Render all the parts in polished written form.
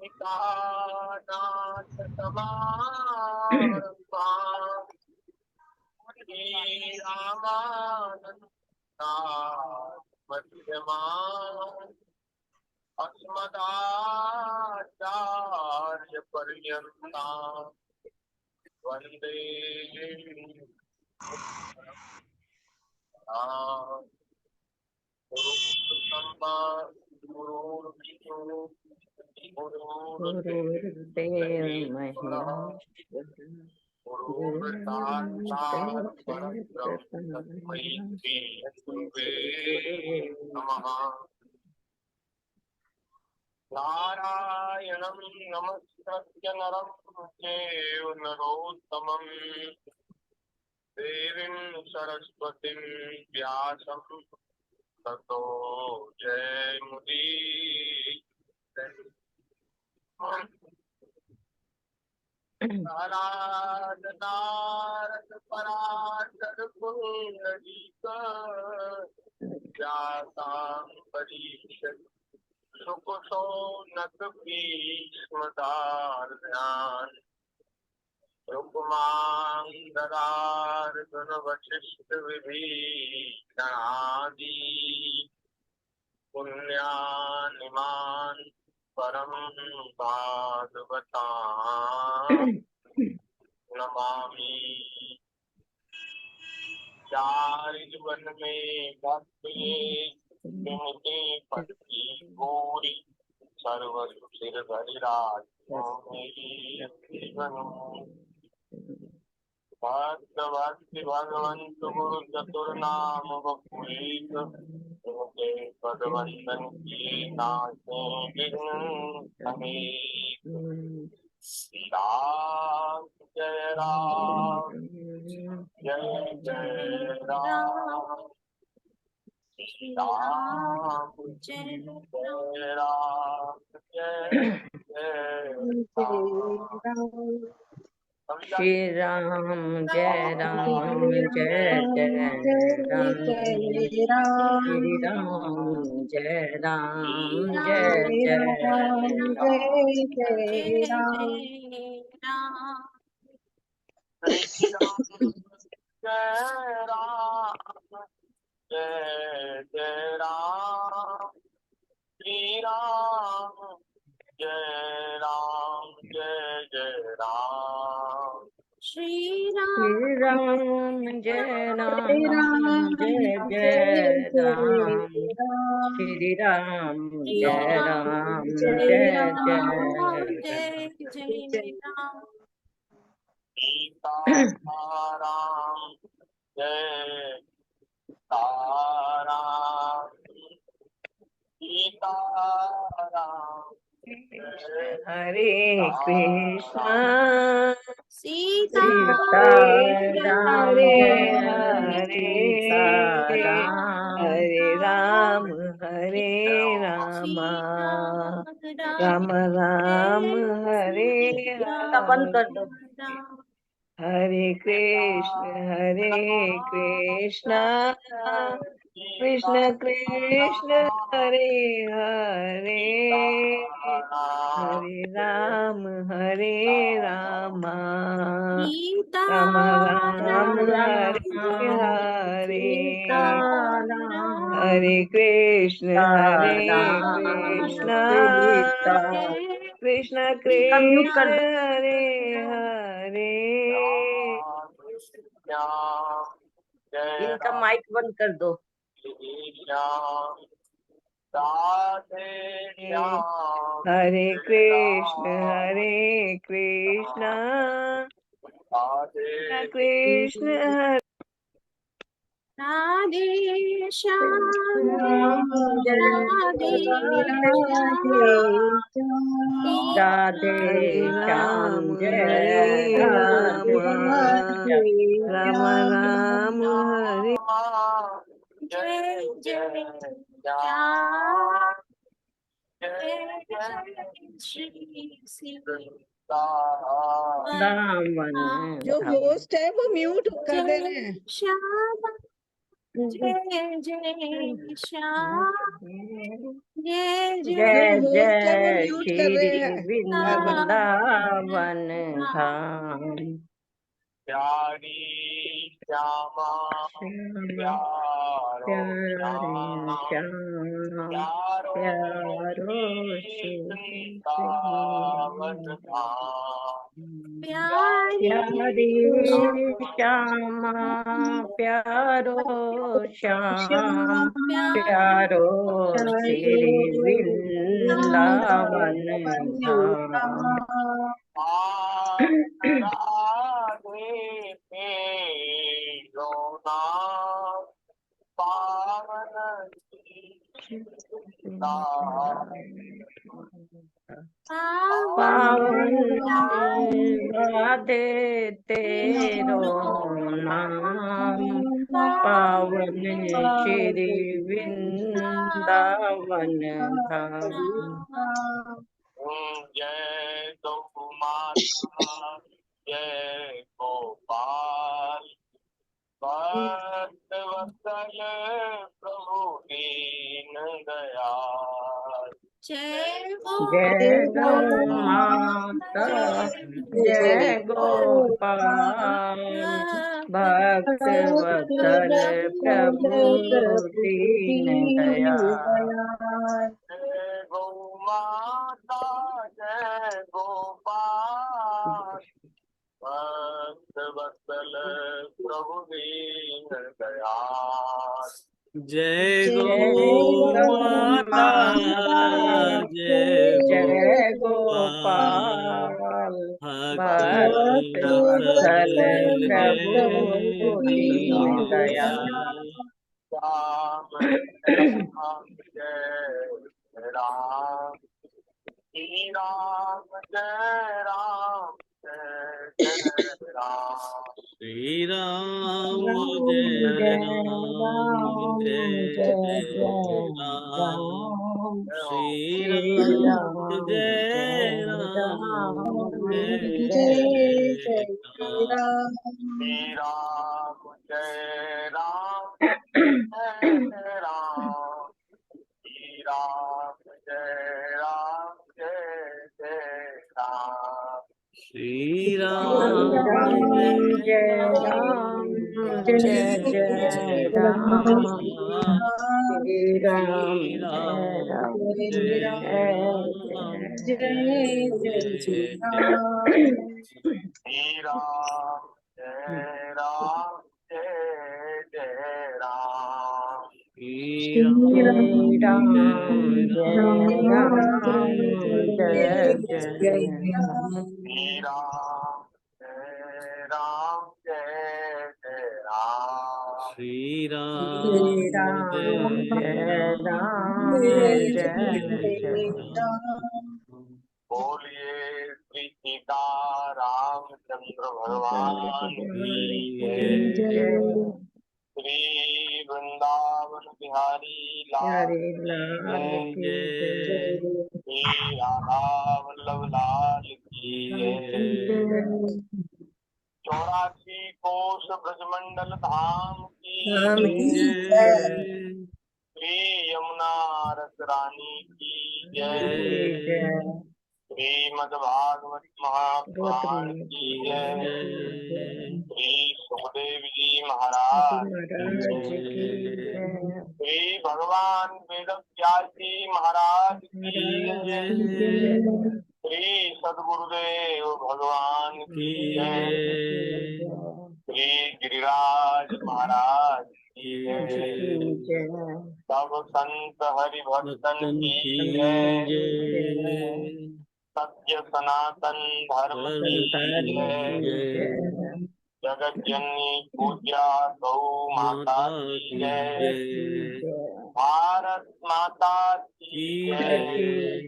नाथ समारंभां रामानन्दात् मध्यमाम् अस्मदाचार्यपर्यन्तां वन्दे गुरुर्ब्रह्मा गुरुर्विष्णु गुरुर्साक्षात् परब्रह्म तस्मै श्री गुरवे नमः। नारायणं नमस्कृत्य नरं चैव नरोत्तमं देवीं सरस्वतीं व्यासं ततो जयमुदीरये। नारद पराशर पुण्डरीक व्यासांबरीष सुकुशोन्नत भीष्मदार्यान् रुक्मांगदार्जुन वशिष्ठ विभीषणादि पुण्यानिमान् परम भागवतां नमामि। चारि जुगन में भक्ति विमुक्ति पति गौरी सर्वसुर हरिराज भक्त भक्ति भगवंत गुरु चतुर्नाम बपुरीत पदवंदन की नाचे श्री राम जय राम जय जय राम श्री राम जय राम जय जय राम। श्री राम जय राम जय जय राम श्री राम जय राम जय जय राम जय जय राम श्री राम जय राम जय जय राम श्री राम जय राम जय जय राम श्री राम जय राम जय जय राम सीताराम जय ताराम सीताराम हरे कृष्णा सीताराम हरे राम हरे राम हरे राम राम राम हरे बंद कर दो। हरे कृष्ण कृष्ण कृष्ण हरे हरे हरे राम राम राम हरे हरे हरे कृष्ण कृष्ण कृष्ण हरे हरे। इनका माइक बंद कर दो। हरे कृष्ण कृष्ण राधे श्याम राधे राधे श्याम जय राम राम हरे जय जय जो होस्ट है वो म्यूट कर दे रहे हैं। जय जय श्याम जय जय जो होस्ट है वो जय म्यूट कर श्री रहे हैं बार बार। वृंदावन धाम। प्यारी श्यामा प्यारो प्यारे श्याम श्याम प्यारो प्यारो श्री श्री वृंदावन धाम प्यारी प्यारी श्यामा प्यारो श्याम प्यारो श्री वृंदावन धाम। राधे तेरो नाम पावन पावन राधे तेरो नाम पावन श्री वृंदावन धाम। जय गौ माता जय गोपाल भक्त वत्सल प्रभु दीन दयाल जय जय गौ माता जय गोपाल भक्त वत्सल प्रभु दीन दयाल। जय गौ माता जय गोपाल भक्त वत्सल प्रभु दीन दयाल जय गौ जय गौ माता जय जय गोपाल गोपाल भक्त भक्त वत्सल वत्सल प्रभु दीन दयाल। राम राम जय राम श्री राम जय राम जय राम श्री राम जय राम जय जय राम श्री राम जय राम जय जय राम श्री राम जय राम जय राम श्री राम जय राम जय राम श्री राम राम जय राम जय जय राम श्री राम श्री जय राम राम जय जय जय जय श्री राम जय राम जय राम श्री श्री राम जय जय राम राम जय जय राम श्री राम जय राम जय राम श्री श्री राम राम जय राम जय जय बोलिए श्री सीता रामचंद्र भगवान की जय जय श्री वृंदावन बिहारी लाल हरे लाल की जय श्री राधा वल्लभ लाल की जय 84 कोश ब्रजमंडल धाम की श्री यमुना रस रानी की जय जय श्रीमद् भागवत महापुराण की जय श्री सुखदेव जी महाराज महाराज की जय श्री भगवान वेद व्यास जी महाराज की जय श्री सदगुरुदेव भगवान की जय श्री गिरिराज महाराज की जय सब संत हरि भक्तन की जय सत्य सनातन धर्म की जय जगत जननी पूज्या गौ माता की जय भारत माता की जय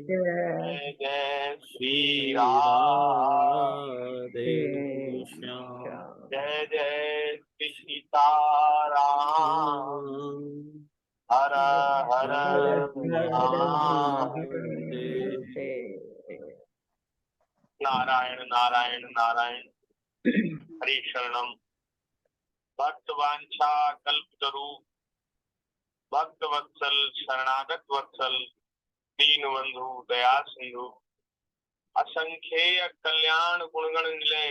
जय जय श्री राम जय जय श्री सीताराम हर हर महादेव नारायण नारायण नारायण हरि शरणम भक्त वांछा कल्पतरु भक्त वत्सल शरणागत वत्सल दीन बंधु दया सिंधु असंख्येय कल्याण गुणगण निलय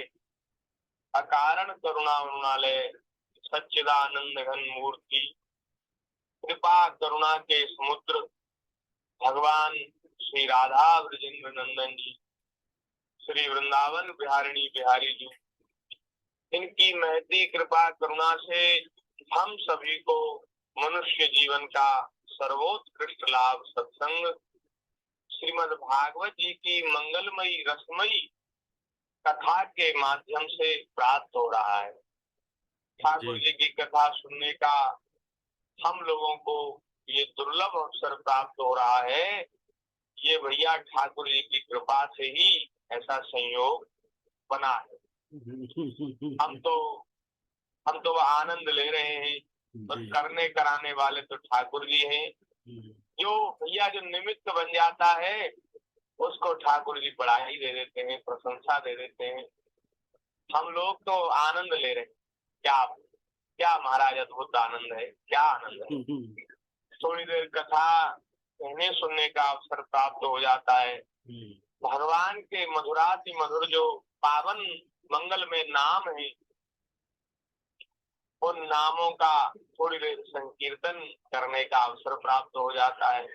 अकारण करुणा उन्नालय सच्चिदानंद घन मूर्ति कृपा करुणा के समुद्र भगवान श्री राधा ब्रजेंद्र नंदन जी श्री वृंदावन बिहारिणी बिहारी जी, इनकी महती कृपा करुणा से हम सभी को मनुष्य जीवन का सर्वोत्कृष्ट लाभ सत्संग श्रीमद् भागवत जी की मंगलमयी रसमयी कथा के माध्यम से प्राप्त हो रहा है। ठाकुर जी की कथा सुनने का हम लोगों को ये दुर्लभ अवसर प्राप्त हो रहा है। ये भैया ठाकुर जी की कृपा से ही ऐसा संयोग बना है। हम तो आनंद ले रहे हैं, बस करने कराने वाले तो ठाकुर जी हैं। जो भैया जो निमित्त बन जाता है उसको ठाकुर जी बड़ाई दे देते हैं, प्रशंसा दे देते हैं। हम लोग तो आनंद ले रहे हैं। क्या क्या महाराज अद्भुत आनंद है, क्या आनंद है। थोड़ी देर कथा कहने सुनने का अवसर प्राप्त हो जाता है। भगवान के मधुराति मधुर जो पावन मंगल में नाम है, उन नामों का थोड़ी देर संकीर्तन करने का अवसर प्राप्त हो जाता है।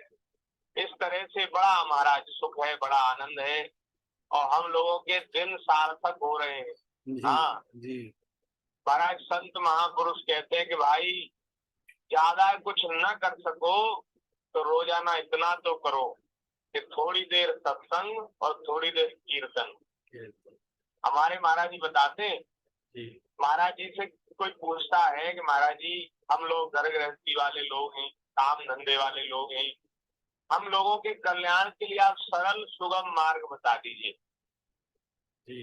इस तरह से बड़ा महाराज सुख है, बड़ा आनंद है और हम लोगों के दिन सार्थक हो रहे हैं। हाँ जी महाराज, संत महापुरुष कहते हैं कि भाई ज्यादा कुछ न कर सको तो रोजाना इतना तो करो कि थोड़ी देर सत्संग और थोड़ी देर कीर्तन। हमारे महाराज जी बताते हैं, महाराज जी से कोई पूछता है कि महाराज जी हम लोग घर गृहस्थी वाले लोग हैं, काम धंधे वाले लोग हैं, हम लोगों के कल्याण के लिए आप सरल सुगम मार्ग बता दीजिए।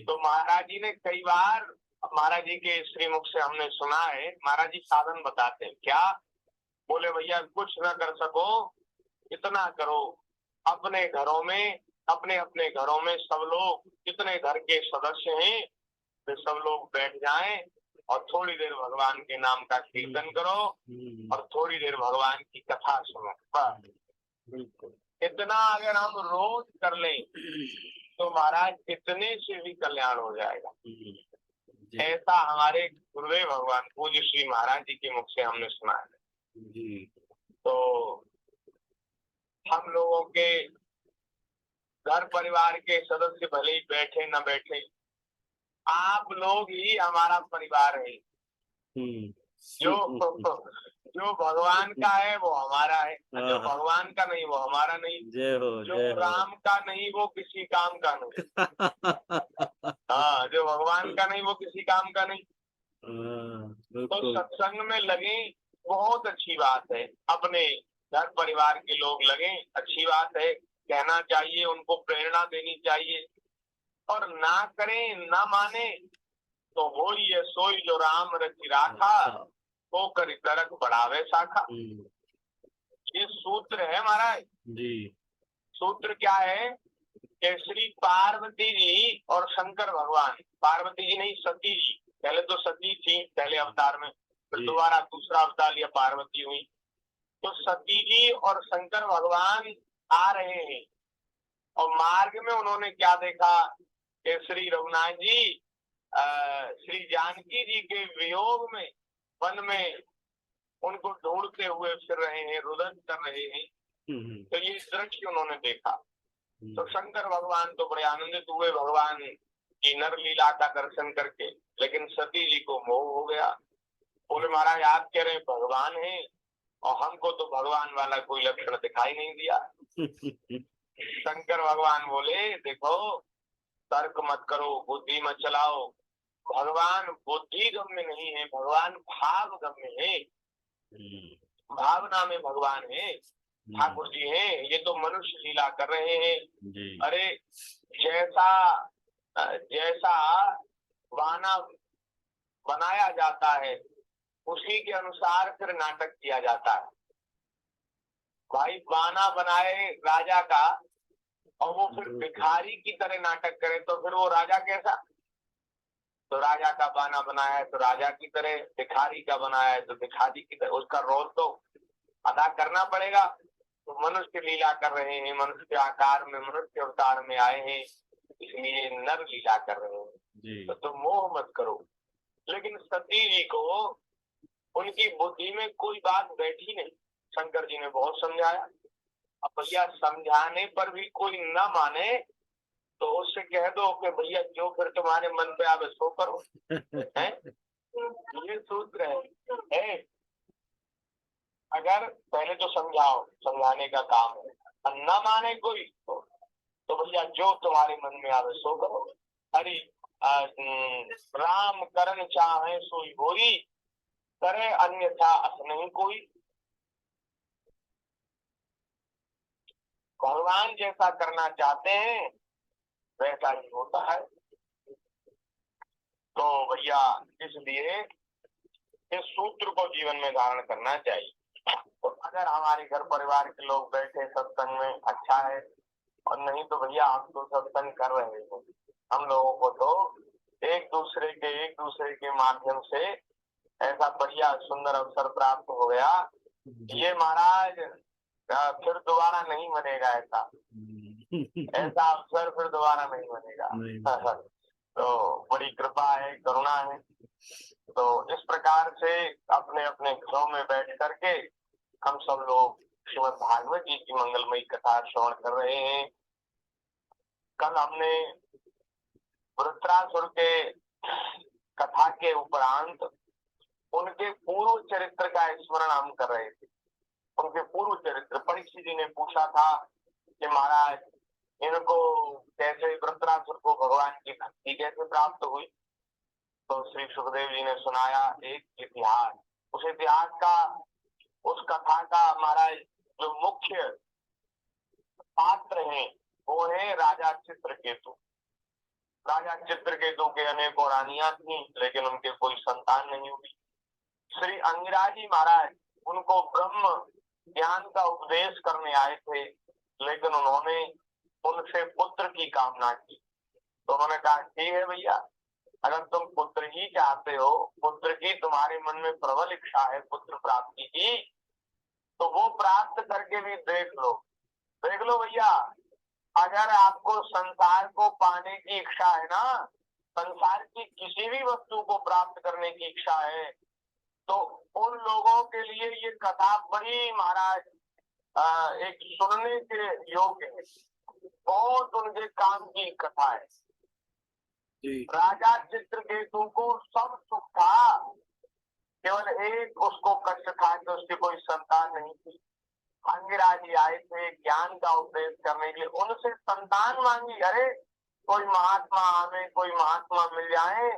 तो महाराज जी ने कई बार महाराज जी के श्रीमुख से हमने सुना है, महाराज जी साधन बताते हैं। क्या बोले? भैया कुछ न कर सको इतना करो, अपने घरों में अपने अपने घरों में सब लोग जितने घर के सदस्य हैं वे सब लोग बैठ जाएं और थोड़ी देर भगवान के नाम का कीर्तन करो और थोड़ी देर भगवान की कथा सुनो। बिल्कुल इतना अगर हम रोज कर लें तो महाराज इतने से भी कल्याण हो जाएगा। ऐसा हमारे गुरुदेव भगवान पूज्य श्री महाराज जी के मुख से हमने सुना है। तो हम लोगों के घर परिवार के सदस्य भले ही बैठे न बैठे, आप लोग ही हमारा परिवार है। जो भगवान का है वो हमारा है, जो भगवान का नहीं वो हमारा नहीं, जो राम का नहीं वो किसी काम का नहीं। हाँ, जो भगवान का नहीं वो किसी काम का नहीं। तो सत्संग में लगे बहुत अच्छी बात है, अपने घर परिवार के लोग लगे अच्छी बात है, कहना चाहिए, उनको प्रेरणा देनी चाहिए। और ना करें ना माने तो हो ये सोई जो राम रचि राखा, तो कर तरक बढ़ावे शाखा। ये सूत्र है महाराज जी। सूत्र क्या है कि श्री पार्वती जी और शंकर भगवान, पार्वती जी नहीं सती जी, पहले तो सती थी पहले अवतार में, फिर दोबारा दूसरा अवतार लिया पार्वती हुई। तो सती जी और शंकर भगवान आ रहे हैं और मार्ग में उन्होंने क्या देखा कि श्री रघुनाथ जी श्री जानकी जी के वियोग में वन में उनको ढूंढते हुए फिर रहे हैं, रुदन कर रहे हैं। तो ये दृश्य उन्होंने देखा तो शंकर भगवान तो बड़े आनंदित हुए भगवान की नर लीला का दर्शन करके, लेकिन सती जी को मोह हो गया। बोले महाराज आप कह रहे हैं भगवान है और हमको तो भगवान वाला कोई लक्षण दिखाई नहीं दिया। शंकर भगवान बोले देखो तर्क मत करो, बुद्धि मत चलाओ, भगवान बुद्धि गम्य नहीं है, भगवान भाव गम्य है, भावना में भगवान है, ठाकुर जी हैं। ये तो मनुष्य लीला कर रहे हैं। अरे जैसा वाना बनाया जाता है उसी के अनुसार फिर नाटक किया जाता है। भाई बाना बनाए राजा का और वो फिर भिखारी की तरह नाटक करे तो फिर वो राजा कैसा? तो राजा का बाना बनाया है तो राजा की तरह, भिखारी का बनाया है तो भिखारी की तरह, उसका रोल तो अदा करना पड़ेगा। मनुष्य लीला कर रहे हैं, मनुष्य के आकार में, मनुष्य अवतार में आए हैं, इसलिए नर लीला कर रहे हैं, जी तो तुम मोह मत करो। लेकिन सती जी को उनकी बुद्धि में कोई बात बैठी नहीं। शंकर जी ने बहुत समझाया। अब भैया समझाने पर भी कोई न माने तो उससे कह दो कि भैया जो फिर तुम्हारे मन पे आवे सो करो। हैं? ये सूत्र है। अगर पहले तो समझाओ, समझाने का काम है, और न माने कोई तो भैया जो तुम्हारे मन में आवे सो करो। हरि राम करन चाहे सोई होरी, करे अन्यथा अस नहीं कोई। भगवान जैसा करना चाहते हैं वैसा ही होता है। तो भैया इसलिए इस सूत्र को जीवन में धारण करना चाहिए। तो अगर हमारे घर परिवार के लोग बैठे सत्संग में अच्छा है, और नहीं तो भैया हम तो सत्संग कर रहे हैं। हम लोगों को तो एक दूसरे के माध्यम से ऐसा बढ़िया सुंदर अवसर प्राप्त हो गया। ये महाराज फिर दोबारा नहीं बनेगा ऐसा अवसर फिर दोबारा नहीं बनेगा। तो बड़ी कृपा है, करुणा है। तो इस प्रकार से अपने अपने घरों में बैठ करके हम सब लोग श्रीमद् भागवत जी की मंगलमयी कथा श्रवण कर रहे हैं। कल हमने वृत्रासुर के कथा के उपरांत उनके पूर्व चरित्र का स्मरण हम कर रहे थे। उनके पूर्व चरित्र, परीक्षित जी ने पूछा था कि महाराज इनको कैसे, वृत्रासुर को भगवान की भक्ति कैसे प्राप्त हुई। तो श्री सुखदेव जी ने सुनाया एक इतिहास। उस इतिहास का, उस कथा का महाराज जो मुख्य पात्र हैं वो है राजा चित्रकेतु। राजा चित्रकेतु के अनेकों रानियां थी, लेकिन उनके कोई संतान नहीं हुई। श्री अंगिराजी महाराज उनको ब्रह्म ज्ञान का उपदेश करने आए थे, लेकिन उन्होंने उनसे पुत्र की कामना की। तो उन्होंने कहा ठीक है भैया, अगर तुम पुत्र ही चाहते हो, पुत्र की तुम्हारे मन में प्रबल इच्छा है पुत्र प्राप्ति की, तो वो प्राप्त करके भी देख लो। देख लो भैया, अगर आपको संसार को पाने की इच्छा है ना, संसार की किसी भी वस्तु को प्राप्त करने की इच्छा है, तो उन लोगों के लिए ये कथा बड़ी महाराज एक सुनने के योग्य है। बहुत उनके काम की कथा है। राजा चित्रकेतु को सब सुख था, केवल एक उसको कष्ट था कि उसकी कोई संतान नहीं थी। अंगिराज जी आए थे ज्ञान का उपदेश करने के लिए, उनसे संतान मांगी। अरे कोई महात्मा हमें, कोई महात्मा मिल जाए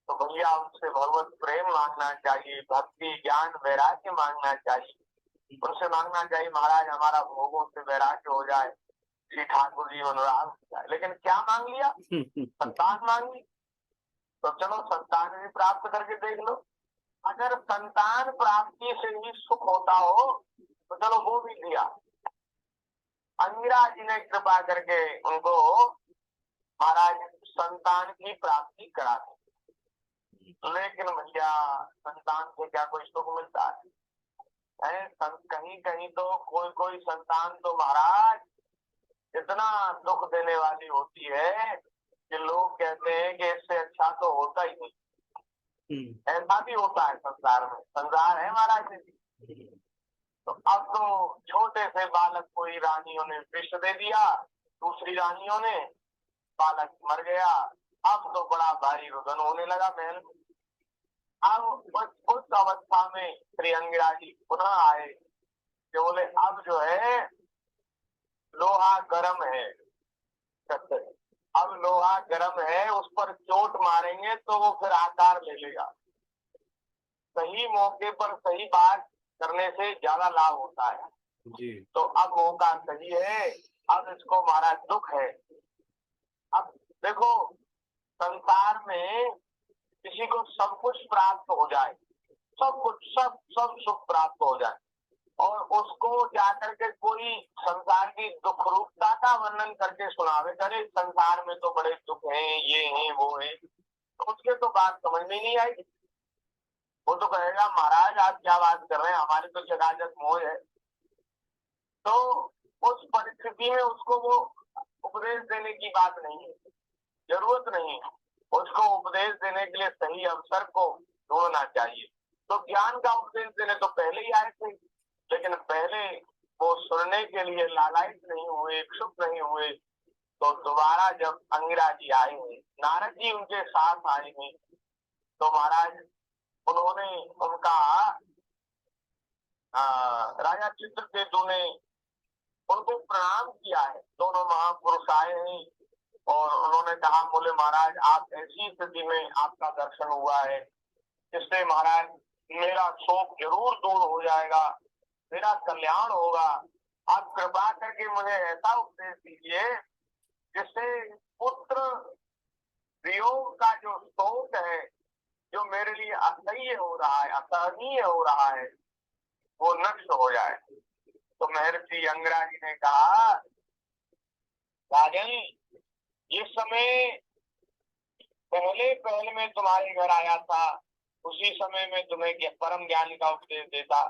तो भैया उनसे भगवत प्रेम मांगना चाहिए, भक्ति ज्ञान वैराग्य मांगना चाहिए। उनसे मांगना चाहिए महाराज हमारा भोगों से वैराग्य हो जाए, श्री ठाकुर जी अनुराग हो जाए। लेकिन क्या मांग लिया? संतान मांगी। तो चलो संतान भी प्राप्त करके देख लो। अगर संतान प्राप्ति से ही सुख होता हो तो चलो वो भी दिया। अंगिराज जी ने कृपा करके उनको महाराज संतान की प्राप्ति करा दी। लेकिन भैया संतान से क्या कोई सुख मिलता है? कहीं कहीं तो कोई संतान तो महाराज इतना दुख देने वाली होती है कि लोग कहते हैं कि इससे अच्छा तो होता ही नहीं। ऐसा भी होता है संसार में, संसार है महाराज जी। तो अब तो छोटे से बालक को ही रानियों ने विष दे दिया, दूसरी रानियों ने, बालक मर गया। अब तो बड़ा भारी रुदन होने लगा महल में। अब उस अवस्था में श्री अंगिराज जी पुनः आए कि बोले अब जो है लोहा गर्म है, अब लोहा गर्म है, उस पर चोट मारेंगे तो वो फिर आकार ले लेगा। सही मौके पर सही बात करने से ज्यादा लाभ होता है जी। तो अब मौका सही है, अब इसको हमारा दुख है। अब देखो संसार में किसी को सब कुछ प्राप्त हो जाए, सब कुछ सब सुख प्राप्त हो जाए, और उसको जाकर के कोई संसार की दुख रूपता का वर्णन करके सुनावे, करे संसार में तो बड़े दुख हैं, ये हैं वो है, तो उसके तो बात समझ में नहीं आएगी। वो तो कहेगा महाराज आप क्या बात कर रहे हैं, हमारी तो जगाजत मोह है। तो उस परिस्थिति में उसको वो उपदेश देने की बात नहीं है, जरूरत नहीं है। उसको उपदेश देने के लिए सही अवसर को ढूंढना चाहिए। तो ज्ञान का उपदेश देने तो पहले ही आए थे, लेकिन पहले वो सुनने के लिए लालायित नहीं हुए, इच्छुक नहीं हुए। तो दोबारा जब अंगिरा जी आए हैं, नारद जी उनके साथ आए हैं, तो महाराज उन्होंने उनका राजा चित्रकेतु ने उनको प्रणाम किया है। दोनों महापुरुष आए हैं और उन्होंने कहा, बोले महाराज आप ऐसी स्थिति में आपका दर्शन हुआ है, इससे महाराज मेरा शोक जरूर दूर हो जाएगा, मेरा कल्याण होगा। आप कृपा करके मुझे ऐसा उपदेश दीजिए जिससे पुत्र वियोग का जो शोक है, जो मेरे लिए असह्य हो रहा है, असहनीय हो रहा है, वो नष्ट हो जाए। तो महर्षि अंगिरा जी ने कहा, राजन जिस समय पहले मैं तुम्हारे घर आया था, उसी समय में तुम्हें परम ज्ञान का उपदेश देता,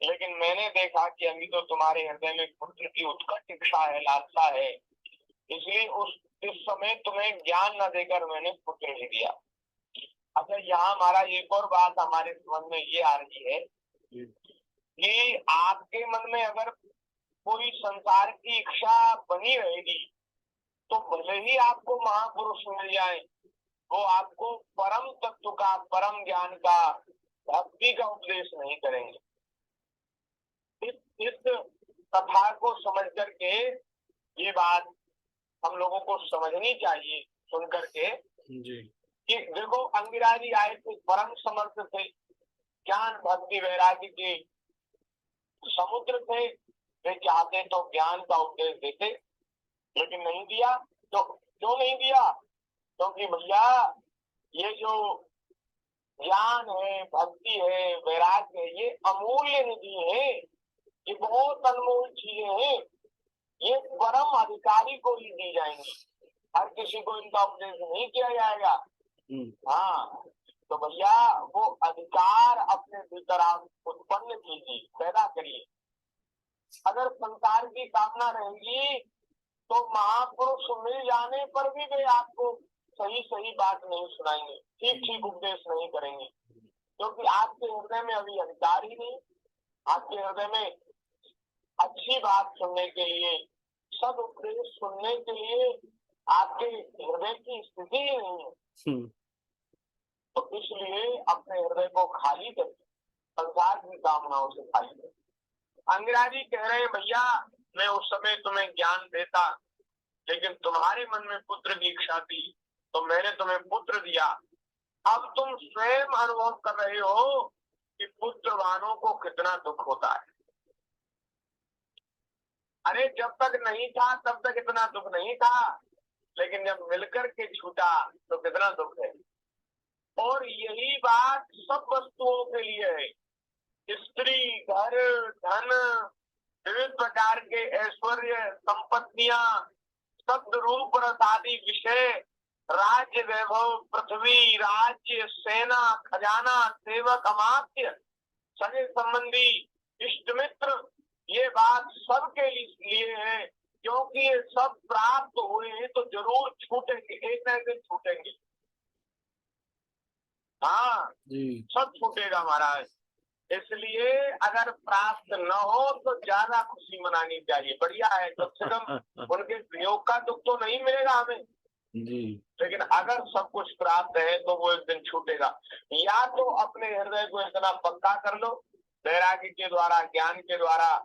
लेकिन मैंने देखा कि अभी तो तुम्हारे हृदय में पुत्र की उत्कट इच्छा है, लालसा है, इसलिए इस समय तुम्हें ज्ञान न देकर मैंने पुत्र ही दिया। अच्छा, यहाँ हमारा एक और बात हमारे मन में ये आ रही है कि आपके मन में अगर कोई संसार की इच्छा बनी रहेगी तो भले ही आपको महापुरुष मिल जाए, वो आपको परम तत्व का, परम ज्ञान का, भक्ति का उपदेश नहीं करेंगे। इस कथा को समझ करके ये बात हम लोगों को समझनी चाहिए, सुन करके जी। कि देखो अंगिरा जी आए थे, परम समर्थ थे, ज्ञान भक्ति वैराग्य के समुद्र थे। वे चाहते तो ज्ञान का उपदेश देते, लेकिन नहीं दिया। तो क्यों नहीं दिया? क्योंकि भैया ये जो ज्ञान है, भक्ति है, वैराग्य है, ये अमूल्य निधि है, ये बहुत अनमोल चीजें हैं, ये परम अधिकारी को ही दी जाएंगी, हर किसी को इनका उपदेश नहीं किया जाएगा। हाँ, तो भैया वो अधिकार अपने भीतर आप उत्पन्न कीजिए, पैदा करिए। अगर संसार की कामना रहेगी तो महापुरुष मिल जाने पर भी वे आपको सही सही बात नहीं सुनाएंगे, ठीक ठीक उपदेश नहीं करेंगे, क्योंकि आपके हृदय में अभी अधिकार ही नहीं। आपके हृदय में अच्छी बात सुनने के लिए, सब उपदेश सुनने के लिए आपके हृदय की स्थिति ही नहीं है। तो इसलिए अपने हृदय को खाली करें, संसार की कामनाओं से खाली करें। अंगिरा जी कह रहे हैं, भैया मैं उस समय तुम्हें ज्ञान देता, लेकिन तुम्हारे मन में पुत्र की इच्छा थी तो मैंने तुम्हें पुत्र दिया। अब तुम स्वयं अनुभव कर रहे हो कि पुत्रवानों को कितना दुख होता है। अरे जब तक नहीं था तब तक इतना दुख नहीं था, लेकिन जब मिलकर के छूटा तो कितना दुख है। और यही बात सब वस्तुओं के लिए है। स्त्री, घर, धन, विविध प्रकार के ऐश्वर्य, संपत्तियां, शब्द, रूप, रस आदि विषय, राज्य, वैभव, पृथ्वी, राज्य, सेना, खजाना, सेवक, अमात्य, सगे संबंधी, इष्ट मित्र, ये बात सबके लिए है, क्योंकि ये सब प्राप्त हुए हैं तो जरूर छूटेंगे, एक न एक छूटेंगे। हाँ जी, सब छूटेगा महाराज। इसलिए अगर प्राप्त न हो तो ज्यादा खुशी मनानी चाहिए, बढ़िया है, कम से कम उनके वियोग का दुख तो नहीं मिलेगा हमें जी। लेकिन अगर सब कुछ प्राप्त है तो वो एक दिन छूटेगा। या तो अपने हृदय को इतना पक्का कर लो वैराग्य के द्वारा, ज्ञान के द्वारा,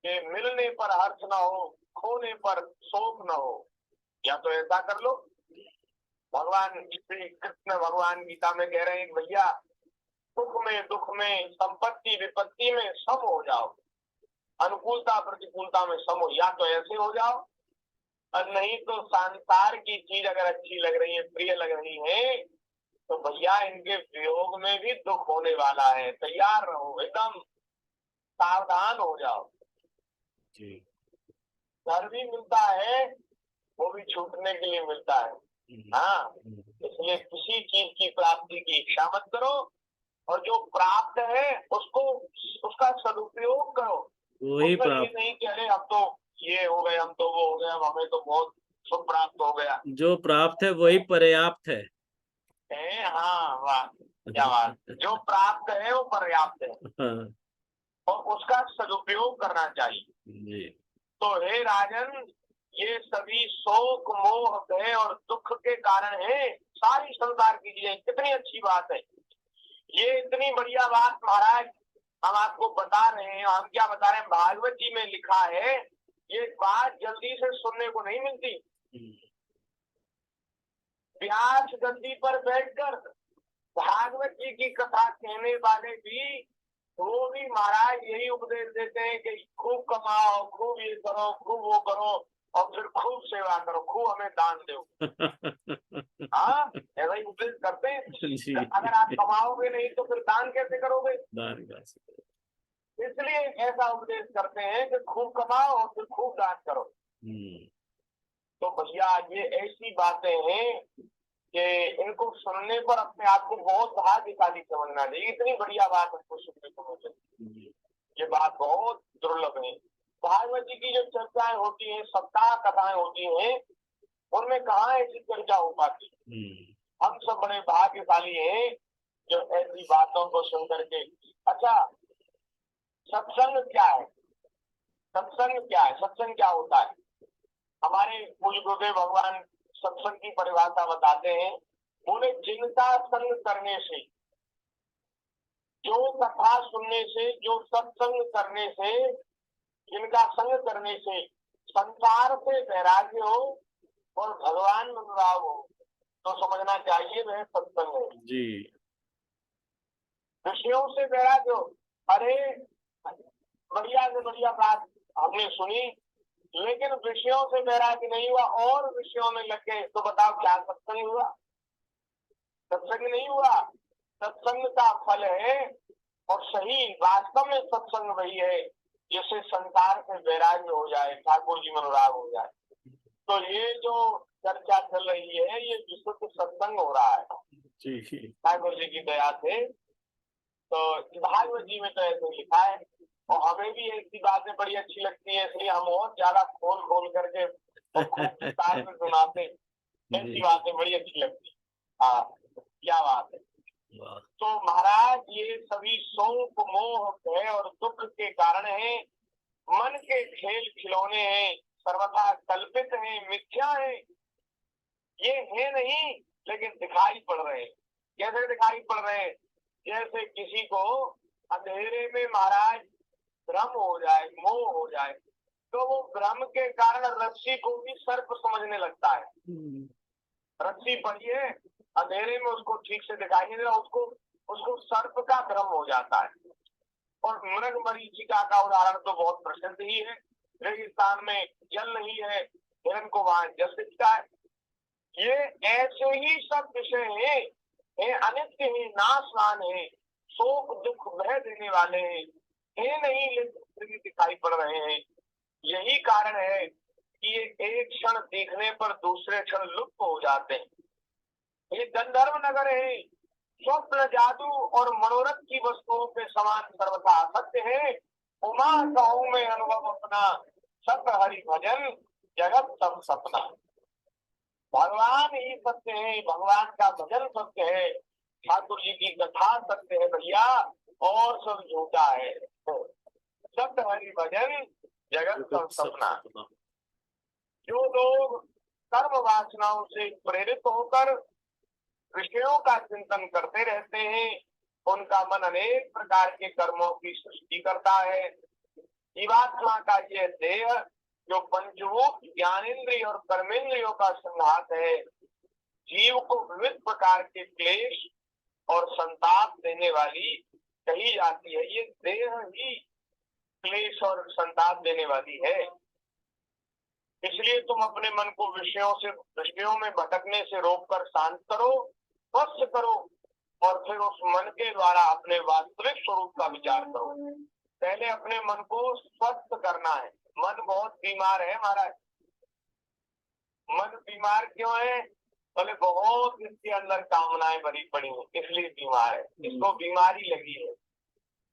कि मिलने पर हर्ष न हो, खोने पर शोक न हो। या तो ऐसा कर लो। भगवान श्री कृष्ण भगवान गीता में कह रहे हैं भैया सुख में, दुख में, संपत्ति विपत्ति में सम हो जाओ, अनुकूलता प्रतिकूलता में सम हो। या तो ऐसे हो जाओ, और नहीं तो संसार की चीज अगर अच्छी लग रही है, प्रिय लग रही है, तो भैया इनके वियोग में भी दुख होने वाला है, तैयार रहो, एकदम सावधान हो जाओ जी। घर भी मिलता है, वो भी छूटने के लिए मिलता है। हाँ, इसलिए किसी चीज की प्राप्ति की इच्छा मत करो, और जो प्राप्त है उसको, उसका सदुपयोग करो। वही उसका ये प्राप्त, नहीं कि अरे हम तो ये हो गए, हम तो वो हो गए, अब हमें तो बहुत सुख प्राप्त हो गया जो प्राप्त है वही पर्याप्त है। हाँ वाह, क्या बात, जो प्राप्त है वो पर्याप्त है हाँ और उसका सदुपयोग करना चाहिए। जी। तो हे राजन, ये सभी शोक मोह भय और दुख के कारण है सारी संसार की चीजें। कितनी अच्छी बात है ये, इतनी बढ़िया बात महाराज हम आपको बता रहे हैं। हम क्या बता रहे हैं, भागवत जी में लिखा है, ये बात जल्दी से सुनने को नहीं मिलती। व्यास गद्दी पर बैठकर भागवत जी की कथा कहने वाले भी, वो भी महाराज यही उपदेश देते हैं कि खूब कमाओ, खूब ये करो, खूब वो करो और फिर खूब सेवा करो, खूब हमें दान दो। हाँ, ऐसा ही उपदेश करते हैं। जी। अगर आप कमाओगे नहीं तो फिर दान कैसे करोगे? दान कैसे? इसलिए ऐसा उपदेश करते हैं कि खूब कमाओ और फिर खूब दान करो। तो भैया ये ऐसी बातें हैं कि इनको सुनने पर अपने आप को बहुत भाग्यशाली समझना चाहिए। इतनी बढ़िया बात हमको सुनने को मिले, ये बात बहुत दुर्लभ है। भागवत जी की जो चर्चाएं होती हैं, सप्ताह कथाएं होती हैं, उनमें कहाँ ऐसी चर्चा हो पाती। हम सब बड़े भाग्यशाली हैं जो ऐसी बातों को सुन करके। अच्छा, सत्संग क्या है? सत्संग क्या है? सत्संग क्या होता है? हमारे पूज्य गुरुदेव भगवान सत्संग की परिभाषा बताते हैं, बोले जिनका संग करने से, जो कथा सुनने से, जो सत्संग करने से, जिनका संग करने से संसार से वैराग्य हो और भगवान अनुराग हो, तो समझना चाहिए वह सत्संग है जी। विषयों से वैराग्य हो, अरे बढ़िया से बढ़िया बात हमने सुनी, लेकिन विषयों से वैराग्य नहीं हुआ और विषयों में लग गए, तो बताओ क्या सत्संग हुआ? सत्संग नहीं हुआ। सत्संग का फल है, और सही वास्तव में सत्संग वही है जिससे संसार से वैराग्य हो जाए, ठाकुर जी में अनुराग हो जाए। तो ये जो चर्चा चल रही है, ये विशुद्ध सत्संग हो रहा है जी। ठाकुर जी की दया से। तो भागवत जी में तो ऐसे लिखा है, और हमें भी ऐसी बातें बड़ी अच्छी लगती है, इसलिए हम और ज्यादा खोल खोल करके और खूब विस्तार में सुनाते, ऐसी बातें बड़ी अच्छी लगती। हाँ, क्या बात है। तो महाराज ये सभी शोक मोह भय और दुख के कारण है, मन के खेल खिलौने हैं, सर्वथा कल्पित हैं, मिथ्या हैं। ये है नहीं लेकिन दिखाई पड़ रहे हैं। कैसे दिखाई पड़ रहे हैं? जैसे किसी को अंधेरे में महाराज भ्रम हो जाए, मोह हो जाए, तो वो भ्रम के कारण रस्सी को भी सर्प समझने लगता है। रस्सी पड़ी है, अंधेरे में उसको ठीक से दिखाई नहीं दे रहा, उसको सर्प का भ्रम हो जाता है। और मृग मरीचिका का उदाहरण तो बहुत प्रसिद्ध ही है। रेगिस्तान में जल नहीं है, हिरण को वहां जल दिखता है। ये ऐसे ही सब विषय हैं, अनित्य है, नाशवान है, शोक दुख भय देने वाले हैं, नहीं लेकिन दिखाई पड़ रहे हैं। यही कारण है कि ये एक क्षण देखने पर दूसरे क्षण लुप्त हो जाते हैं। ये गंधर्व नगर है, स्वप्न जादू और मनोरथ की वस्तुओं के समान सर्वथा सत्य है। उमा कहूं में अनुभव अपना, सत हरि भजन जगत सब सपना। भगवान ही सत्य है, भगवान का भजन सत्य है, ठाकुर जी की कथा सत्य है भैया, और सब झूठा है। सत्य हरि भजन जगत सब सपना। जो लोग कर्म वासनाओं से प्रेरित होकर विषयों का चिंतन करते रहते हैं, उनका मन अनेक प्रकार के कर्मों की सृष्टि करता है। जीवात्मा का यह देह जो पंचभूत ज्ञानेन्द्रिय और कर्मेंद्रियों का संघात है, जीव को विविध प्रकार के क्लेश और संताप देने वाली कही जाती है। ये देह ही क्लेश और संताप देने वाली है। इसलिए तुम अपने मन को विषयों में भटकने से रोककर शांत करो, स्वस्थ करो, और फिर उस मन के द्वारा अपने वास्तविक स्वरूप का विचार करो। पहले अपने मन को स्वस्थ करना है। मन बहुत बीमार है महाराज। मन बीमार क्यों है? बोले बहुत इसके अंदर कामनाएं भरी पड़ी हैं, इसलिए बीमार है, इसको बीमारी लगी है।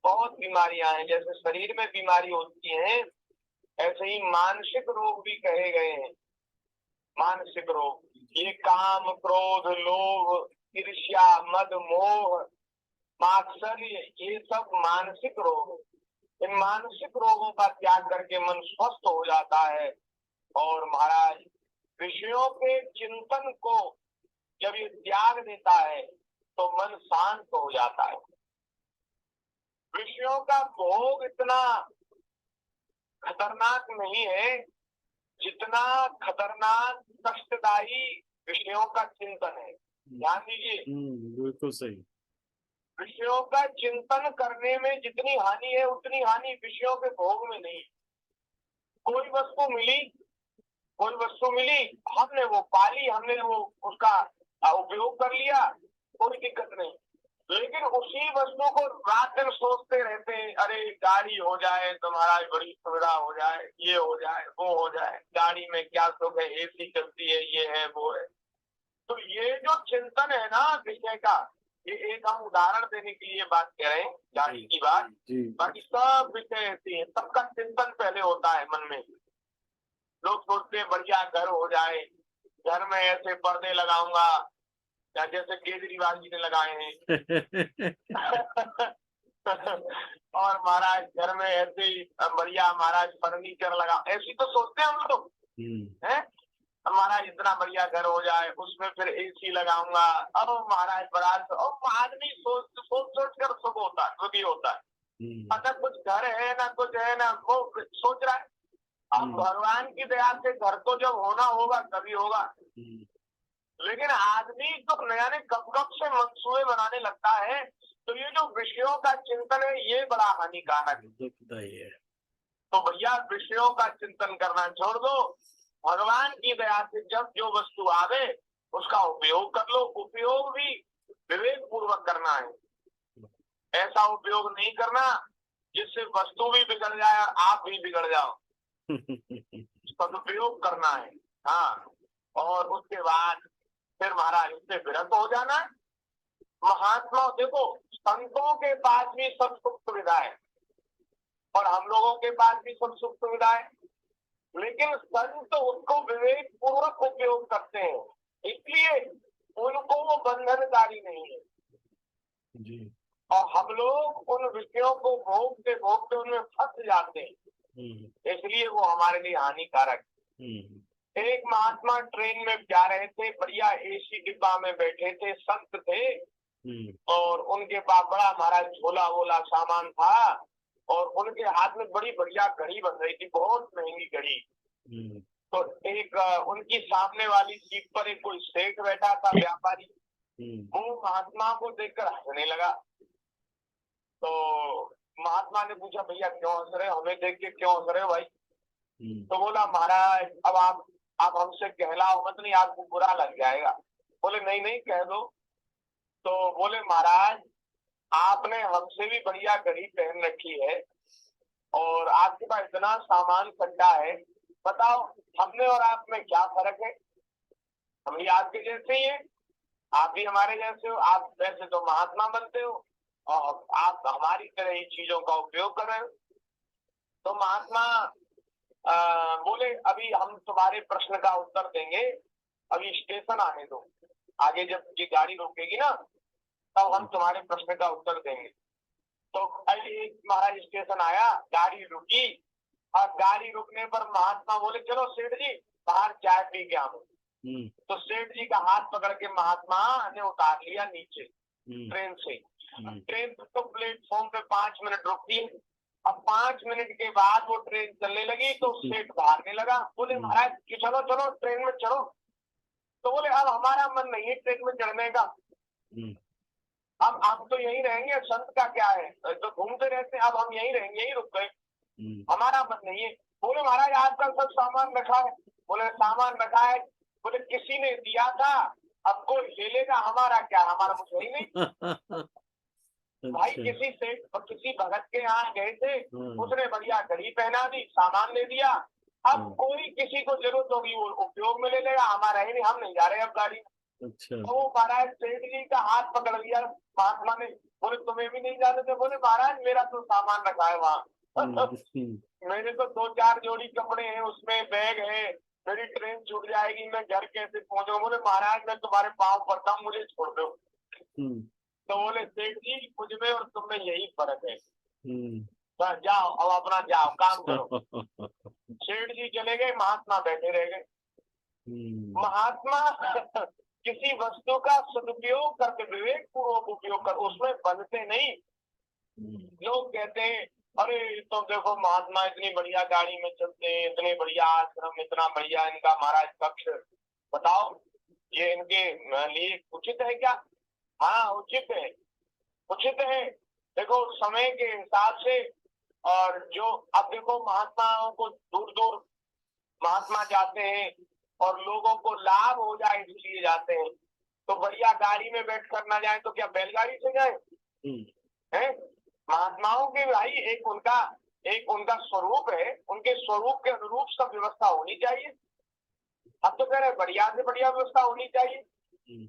बहुत बीमारियां हैं, जैसे शरीर में बीमारी होती है ऐसे ही मानसिक रोग भी कहे गए हैं। मानसिक रोग, ये काम, क्रोध, लोभ, ईर्ष्या, मद, मोह, मात्सर्य, ये सब मानसिक रोग हैं। इन मानसिक रोगों का त्याग करके मन स्वस्थ हो जाता है। और महाराज विषयों के चिंतन को जब ये त्याग देता है तो मन शांत हो जाता है। विषयों का भोग इतना खतरनाक नहीं है जितना खतरनाक कष्टदायी विषयों का चिंतन है। ध्यान दीजिए, बिल्कुल सही। विषयों का चिंतन करने में जितनी हानि है उतनी हानि विषयों के भोग में नहीं। कोई वस्तु मिली, हमने वो पाली, हमने वो उसका उपयोग कर लिया, कोई दिक्कत नहीं। लेकिन उसी वस्तु को रात दिन सोचते रहते हैं, अरे गाड़ी हो जाए तो महाराज बड़ी सुविधा हो जाए, ये हो जाए, वो हो जाए, गाड़ी में क्या सुख है, एसी चलती है, ये है, वो है। तो ये जो चिंतन है ना विषय का, ये एक हम उदाहरण देने के लिए बात कह रहे हैं, गाड़ी की बात। बाकी सब विषय ऐसे हैं, सबका चिंतन पहले होता है मन में। लोग सोचते हैं बढ़िया घर हो जाए, घर में ऐसे पर्दे लगाऊंगा जैसे केजरीवाल जी ने लगाए हैं और महाराज घर में ऐसे ही बढ़िया महाराज फर्नीचर लगा, ऐसी तो सोचते हैं हम लोग हैं। महाराज इतना बढ़िया घर हो जाए, उसमें फिर एसी लगाऊंगा, अब महाराज बारात, और आदमी सोच कर सुख होता है, दुखी होता है। अगर कुछ घर है ना, कुछ है ना, वो सोच रहा है। अब भगवान की दया से घर तो जब होना होगा तभी होगा। लेकिन आदमी तो नया कब से मंसूबे बनाने लगता है। तो ये जो विषयों का चिंतन है ये बड़ा हानिकारक है। तो भैया विषयों का चिंतन करना छोड़ दो, भगवान की दया से जब जो वस्तु आवे उसका उपयोग कर लो। उपयोग भी विवेक पूर्वक करना है, ऐसा उपयोग नहीं करना जिससे वस्तु भी बिगड़ जाए और आप भी बिगड़ जाओ। सदुपयोग करना है। हाँ, और उसके बाद फिर महाराज उससे विरत हो जाना है। महात्मा देखो, संतों के पास भी सब सुख सुविधा है और हम लोगों के पास भी सब सुख सुविधा है, लेकिन संत उसको विवेक पूर्वक उपयोग करते हैं, इसलिए उनको वो बंधनकारी नहीं है जी। और हम लोग उन विषयों को भोगते भोगते उनमें फंस जाते हैं, इसलिए वो हमारे लिए हानिकारक। एक महात्मा ट्रेन में जा रहे थे, बढ़िया एसी डिब्बा में बैठे थे, संत थे और उनके पास बड़ा महाराज झोला वोला सामान था और उनके हाथ में बड़ी बढ़िया घड़ी बन रही थी, बहुत महंगी घड़ी। तो एक उनकी सामने वाली सीट पर एक कोई सेठ बैठा था, व्यापारी, वो महात्मा को देखकर हंसने लगा। तो महात्मा ने पूछा, भैया क्यों हंस रहे हो, हमें देख के क्यों हंस रहे हो भाई? तो बोला, महाराज अब आप हमसे कहलाओ मत, नहीं आपको बुरा लग जाएगा। बोले नहीं नहीं कह दो। तो बोले, महाराज आपने हमसे भी बढ़िया घड़ी पहन रखी है और आपके पास इतना सामान इकट्ठा है, बताओ हमने और आप में क्या फर्क है? हम भी आपके जैसे ही है, आप भी हमारे जैसे हो, आप वैसे तो महात्मा बनते हो और आप हमारी तरह ही चीजों का उपयोग कर रहे हो। तो महात्मा बोले, अभी हम तुम्हारे प्रश्न का उत्तर देंगे, अभी स्टेशन आने दो, आगे जब ये गाड़ी रुकेगी ना तब हम तुम्हारे प्रश्न का उत्तर देंगे। तो अभी महाराज स्टेशन आया, गाड़ी रुकी और गाड़ी रुकने पर महात्मा बोले, चलो सेठ जी बाहर चाय पी के आओ। तो सेठ जी का हाथ पकड़ के महात्मा ने उतार लिया नीचे ट्रेन से। ट्रेन तो प्लेटफॉर्म पे 5 मिनट रुकती, अब 5 मिनट के बाद वो ट्रेन चलने लगी तो सेठ भागने लगा। बोले, महाराज चलो चलो ट्रेन में चलो। तो बोले, अब हमारा मन नहीं है ट्रेन में चढ़ने का, अब आप तो यहीं रहेंगे, संत का क्या है, तो घूमते रहते हैं, अब हम यहीं रहेंगे, यहीं रुक गए, हमारा मन नहीं है। बोले, महाराज आपका सब सामान रखा है? बोले, सामान रखा है। बोले, किसी ने दिया था, अब कोई ले लेगा, हमारा क्या, हमारा कुछ ही नहीं। भाई किसी से किसी भगत के यहाँ गए थे, उसने बढ़िया घड़ी पहना दी, सामान ले दिया, अब कोई किसी को जरूरत होगी वो उपयोग में ले लेगा, हमारा ही नहीं, हम नहीं जा रहे अब गाड़ी। अच्छा। तो वो महाराज सेठ जी का हाथ पकड़ लिया महात्मा ने, बोले तुम्हें भी नहीं जाने थे? बोले महाराज मेरा तो सामान रखा है वहाँ, मेरे तो 2-4 जोड़ी कपड़े हैं, उसमें बैग है, मेरी ट्रेन छूट जाएगी, मैं घर कैसे पहुंचूंगा? बोले महाराज मैं तुम्हारे पाँव पड़ता हूँ, मुझे छोड़ दो। तो बोले सेठ जी मुझ में और तुम में यही फर्क है, बस जाओ अब अपना जाओ काम करो। सेठ जी चले गए, महात्मा बैठे रह गए। महात्मा किसी वस्तु का सदुपयोग करके, विवेक पूर्वक उपयोग कर, उसमें बनते नहीं। लोग कहते हैं अरे तो देखो महात्मा इतनी बढ़िया गाड़ी में चलते हैं, इतने बढ़िया आश्रम, इतना बढ़िया इनका महाराज कक्ष, बताओ ये इनके लिए उचित है क्या? हाँ उचित है, उचित है। देखो समय के हिसाब से, और जो अब देखो महात्माओं को दूर दूर महात्मा जाते हैं और लोगों को लाभ हो जाए इसलिए जाते हैं, तो बढ़िया गाड़ी में बैठ कर ना जाए तो क्या बैलगाड़ी से जाए? हैं? महात्माओं के भाई एक उनका स्वरूप है, उनके स्वरूप के अनुरूप सब व्यवस्था होनी चाहिए। अब तो कह रहे बढ़िया से बढ़िया व्यवस्था होनी चाहिए।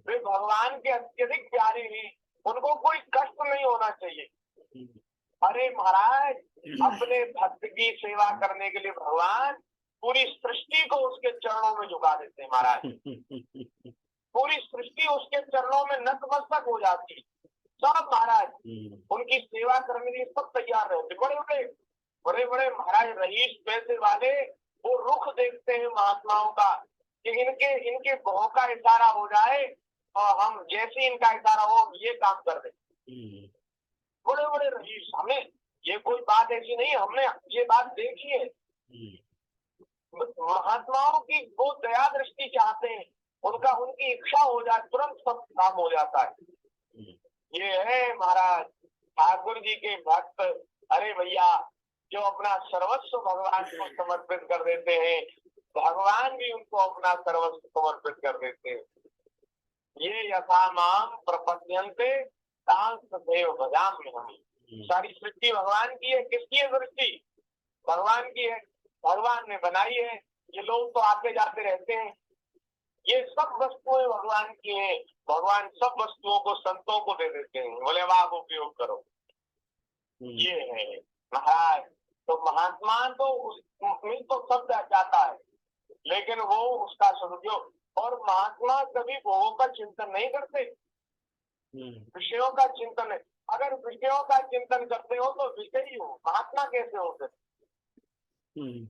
वे भगवान के अत्यधिक प्यारे हैं, उनको कोई कष्ट नहीं होना चाहिए। अरे महाराज अपने भक्त की सेवा करने के लिए भगवान पूरी सृष्टि को उसके चरणों में झुका देते हैं महाराज। पूरी सृष्टि उसके चरणों में नतमस्तक हो जाती है। सब महाराज उनकी सेवा करने के लिए सब तैयार रहते। बड़े बड़े महाराज रईस पैसे वाले वो रुख देखते हैं महात्माओं का कि इनके भों का इशारा हो जाए और हम जैसे इनका इशारा हो ये काम कर दे। बड़े बड़े रईस, हमें ये कोई बात ऐसी नहीं, हमने ये बात देखी है। महात्माओं की वो दया दृष्टि चाहते हैं, उनकी इच्छा हो जाए तुरंत सब काम हो जाता है। ये है महाराज ठाकुर जी के भक्त। अरे भैया जो अपना सर्वस्व भगवान को समर्पित कर देते हैं, भगवान भी उनको अपना सर्वस्व समर्पित कर देते हैं। ये यथा माम प्रपद्यन्ते तांसदेव भजाम्यहम्। हम सारी सृष्टि भगवान की है। किसकी है सृष्टि? भगवान की है, भगवान ने बनाई है। ये लोग तो आते जाते रहते हैं, ये सब वस्तुएं भगवान की हैं। भगवान सब वस्तुओं को संतों को दे देते हैं, बोले वाह उपयोग करो। ये है महाराज। तो महात्मा तो उसमें तो सब जाता है, लेकिन वो उसका सदुपयोग। और महात्मा कभी भोगों का चिंतन नहीं करते, विषयों का चिंतन है। अगर विषयों का चिंतन करते हो तो विषयी हो, महात्मा कैसे हो सकते?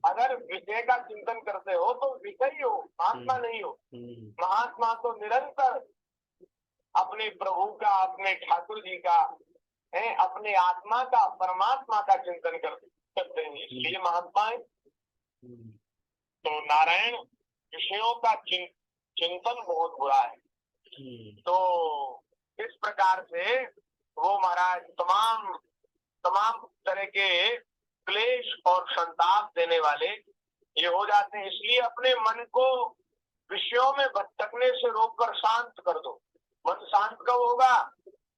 अगर विषय का चिंतन करते हो तो विषयी हो, महात्मा नहीं हो। महात्मा तो निरंतर अपने प्रभु का, अपने ठाकुर जी का है, अपने आत्मा का, परमात्मा का चिंतन करते हैं, इसलिए महात्मा है। तो नारायण विषयों का चिंतन बहुत बुरा है। तो इस प्रकार से वो महाराज तमाम तरह के क्लेश और संताप देने वाले ये हो जाते हैं। इसलिए अपने मन को विषयों में भटकने से रोककर शांत कर दो। मन शांत कब होगा?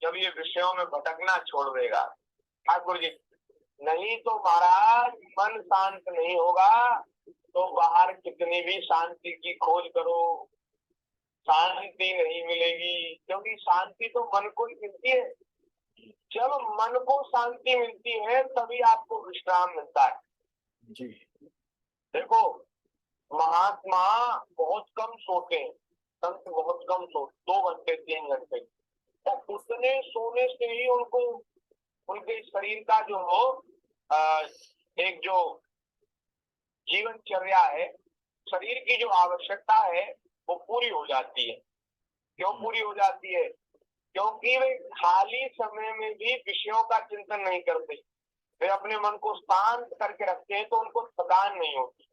जब ये विषयों में भटकना छोड़ देगा ठाकुर जी। नहीं तो महाराज मन शांत नहीं होगा तो बाहर कितनी भी शांति की खोज करो, शांति नहीं मिलेगी। क्योंकि शांति तो मन को ही मिलती है। जब मन को शांति मिलती है तभी आपको विश्राम मिलता है जी। देखो महात्मा बहुत कम सोते हैं, संत बहुत कम सोते, 2 घंटे 3 घंटे। तो उतने सोने से ही उनको उनके शरीर का जो एक जो जीवनचर्या है, शरीर की जो आवश्यकता है वो पूरी हो जाती है। क्यों पूरी हो जाती है? क्योंकि वे खाली समय में भी विषयों का चिंतन नहीं करते, वे अपने मन को शांत करके रखते हैं, तो उनको थकान नहीं होती।